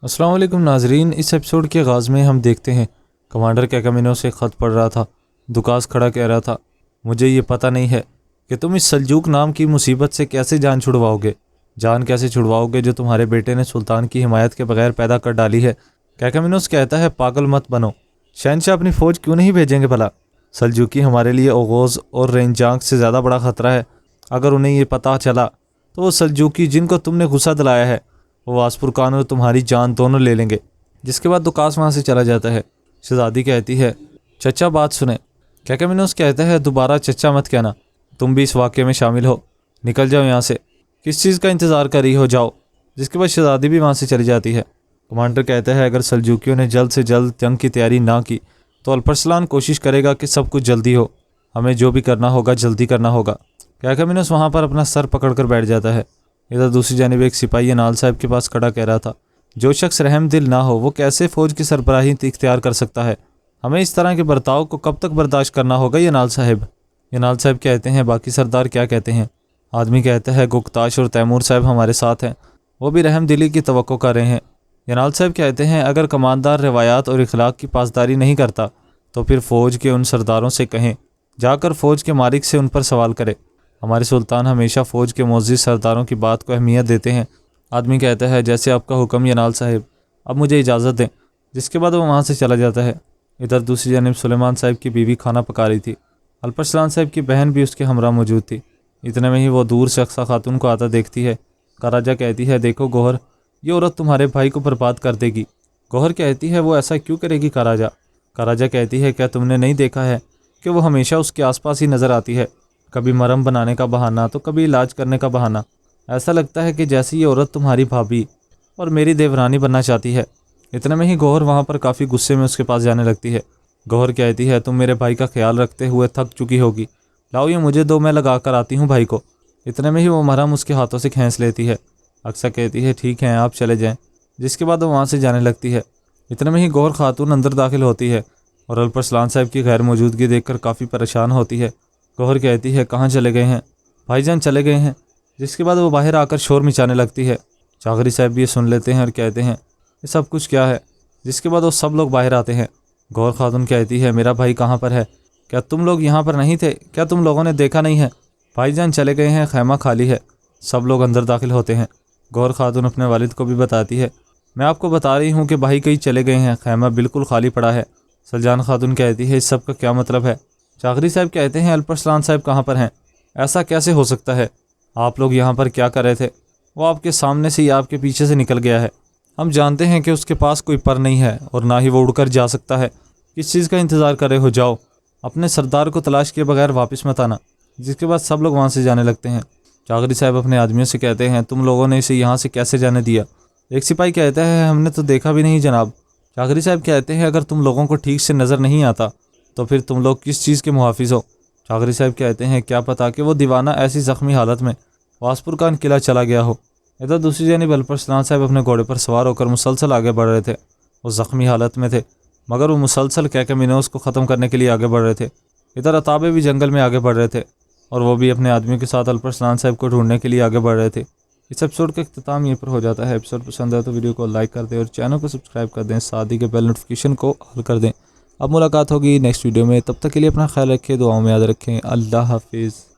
السلام علیکم ناظرین، اس ایپیسوڈ کے آغاز میں ہم دیکھتے ہیں کمانڈر کیکامینو سے خط پڑھ رہا تھا۔ دکاس کھڑا کہہ رہا تھا، مجھے یہ پتہ نہیں ہے کہ تم اس سلجوق نام کی مصیبت سے کیسے جان چھڑواؤ گے جو تمہارے بیٹے نے سلطان کی حمایت کے بغیر پیدا کر ڈالی ہے۔ کیکامینوس کہتا ہے، پاگل مت بنو، شہنشاہ اپنی فوج کیوں نہیں بھیجیں گے بھلا؟ سلجوقی ہمارے لیے اوغوز اور رینجانگ سے زیادہ بڑا خطرہ ہے۔ اگر انہیں یہ پتہ چلا تو وہ سلجوقی جن کو تم نے غصہ دلایا ہے وہ واسپورکان اور تمہاری جان دونوں لے لیں گے۔ جس کے بعد دکاس وہاں سے چلا جاتا ہے۔ شہزادی کہتی ہے، چچا بات سنیں۔ کیکامینوس کہتا ہے، دوبارہ چچا مت کہنا، تم بھی اس واقعے میں شامل ہو، نکل جاؤ یہاں سے، کس چیز کا انتظار کر رہی ہو، جاؤ۔ جس کے بعد شہزادی بھی وہاں سے چلی جاتی ہے۔ کمانڈر کہتا ہے، اگر سلجوکیوں نے جلد سے جلد جنگ کی تیاری نہ کی تو الپرسلان کوشش کرے گا کہ سب کچھ جلدی ہو، ہمیں جو بھی کرنا ہوگا جلدی کرنا ہوگا۔ کیکامینوس وہاں پر اپنا سر پکڑ کر بیٹھ جاتا ہے۔ ادھر دوسری جانب ایک سپاہی انال صاحب کے پاس کھڑا کہہ رہا تھا، جو شخص رحم دل نہ ہو وہ کیسے فوج کی سربراہی اختیار کر سکتا ہے؟ ہمیں اس طرح کے برتاؤ کو کب تک برداشت کرنا ہوگا انال صاحب؟ انال صاحب کہتے ہیں، باقی سردار کیا کہتے ہیں؟ آدمی کہتا ہے، گکتاش اور تیمور صاحب ہمارے ساتھ ہیں، وہ بھی رحم دلی کی توقع کر رہے ہیں۔ انال صاحب کہتے ہیں، اگر کماندار روایات اور اخلاق کی پاسداری نہیں کرتا تو پھر فوج کے ان سرداروں سے کہیں، جا کر فوج کے مالک سے ان پر سوال کرے۔ ہمارے سلطان ہمیشہ فوج کے معزز سرداروں کی بات کو اہمیت دیتے ہیں۔ آدمی کہتا ہے، جیسے آپ کا حکم انال صاحب، اب مجھے اجازت دیں۔ جس کے بعد وہ وہاں سے چلا جاتا ہے۔ ادھر دوسری جانب سلیمان صاحب کی بیوی کھانا پکا رہی تھی۔ الپرسلان صاحب کی بہن بھی اس کے ہمراہ موجود تھی۔ اتنے میں ہی وہ دور سے اقصی خاتون کو آتا دیکھتی ہے۔ کاراجا کہتی ہے، دیکھو گوہر، یہ عورت تمہارے بھائی کو برباد کر دے گی۔ گوہر کہتی ہے، وہ ایسا کیوں کرے گی کاراجا؟ کاراجا کہتی ہے، کیا تم نے نہیں دیکھا ہے کہ وہ ہمیشہ اس کے آس پاس ہی نظر آتی ہے، کبھی مرہم بنانے کا بہانہ تو کبھی علاج کرنے کا بہانہ۔ ایسا لگتا ہے کہ جیسی یہ عورت تمہاری بھابھی اور میری دیورانی بننا چاہتی ہے۔ اتنے میں ہی گوہر وہاں پر کافی غصے میں اس کے پاس جانے لگتی ہے۔ گوہر کہتی ہے، تم میرے بھائی کا خیال رکھتے ہوئے تھک چکی ہوگی، لاؤ یہ مجھے دو، میں لگا کر آتی ہوں بھائی کو۔ اتنے میں ہی وہ مرہم اس کے ہاتھوں سے کھینچ لیتی ہے۔ اقصی کہتی ہے، ٹھیک ہے آپ چلے جائیں۔ جس کے بعد وہ وہاں سے جانے لگتی ہے۔ اتنے میں ہی گوہر خاتون اندر داخل ہوتی ہے اور الپرسلان صاحب کی غیر موجودگی دیکھ کر کافی پریشان ہوتی ہے۔ گوہر کہتی ہے، کہاں چلے گئے ہیں؟ بھائی جان چلے گئے ہیں۔ جس کے بعد وہ باہر آ کر شور مچانے لگتی ہے۔ چاغری صاحب بھی یہ سن لیتے ہیں اور کہتے ہیں، یہ سب کچھ کیا ہے؟ جس کے بعد وہ سب لوگ باہر آتے ہیں۔ گوہر خاتون کہتی ہے، میرا بھائی کہاں پر ہے؟ کیا تم لوگ یہاں پر نہیں تھے؟ کیا تم لوگوں نے دیکھا نہیں ہے؟ بھائی جان چلے گئے ہیں، خیمہ خالی ہے۔ سب لوگ اندر داخل ہوتے ہیں۔ گوہر خاتون اپنے والد کو بھی بتاتی ہے، میں آپ کو بتا رہی ہوں کہ بھائی کہیں چلے گئے ہیں، خیمہ بالکل خالی پڑا ہے۔ سلجان خاتون کہتی ہے، اس سب کا کیا مطلب ہے؟ چاغری صاحب کہتے ہیں، الپرسلان صاحب کہاں پر ہیں؟ ایسا کیسے ہو سکتا ہے؟ آپ لوگ یہاں پر کیا کر رہے تھے؟ وہ آپ کے سامنے سے یا آپ کے پیچھے سے نکل گیا ہے۔ ہم جانتے ہیں کہ اس کے پاس کوئی پر نہیں ہے اور نہ ہی وہ اڑ کر جا سکتا ہے۔ کس چیز کا انتظار کر رہے ہو؟ جاؤ، اپنے سردار کو تلاش کیے بغیر واپس مت آنا۔ جس کے بعد سب لوگ وہاں سے جانے لگتے ہیں۔ چاغری صاحب اپنے آدمیوں سے کہتے ہیں، تم لوگوں نے اسے یہاں سے کیسے جانے دیا؟ ایک سپاہی کہتا ہے، ہم نے تو دیکھا بھی نہیں جناب۔ چاغری صاحب کہتے ہیں، اگر تم لوگوں کو ٹھیک سے نظر نہیں آتا تو پھر تم لوگ کس چیز کے محافظ ہو؟ چاغری صاحب کہتے ہیں، کیا پتا کہ وہ دیوانہ ایسی زخمی حالت میں واسپورکان قلعہ چلا گیا ہو۔ ادھر دوسری جانب الپرسلان صاحب اپنے گھوڑے پر سوار ہو کر مسلسل آگے بڑھ رہے تھے۔ وہ زخمی حالت میں تھے مگر وہ مسلسل کیکامینوس کو ختم کرنے کے لیے آگے بڑھ رہے تھے۔ ادھر عتابے بھی جنگل میں آگے بڑھ رہے تھے اور وہ بھی اپنے آدمیوں کے ساتھ الپرسلان صاحب کو ڈھونڈنے کے لیے آگے بڑھ رہے تھے۔ اس ایپیسوڈ کا اختتام یہیں پر ہو جاتا ہے۔ ایپیسوڈ پسند ہے تو ویڈیو کو لائک کر دیں اور چینل کو سبسکرائب کر دیں، ساتھ ہی کے بیل نوٹیفیکیشن کو آل کر دیں۔ اب ملاقات ہوگی نیکسٹ ویڈیو میں، تب تک کے لیے اپنا خیال رکھیں، دعاؤں میں یاد رکھیں۔ اللہ حافظ۔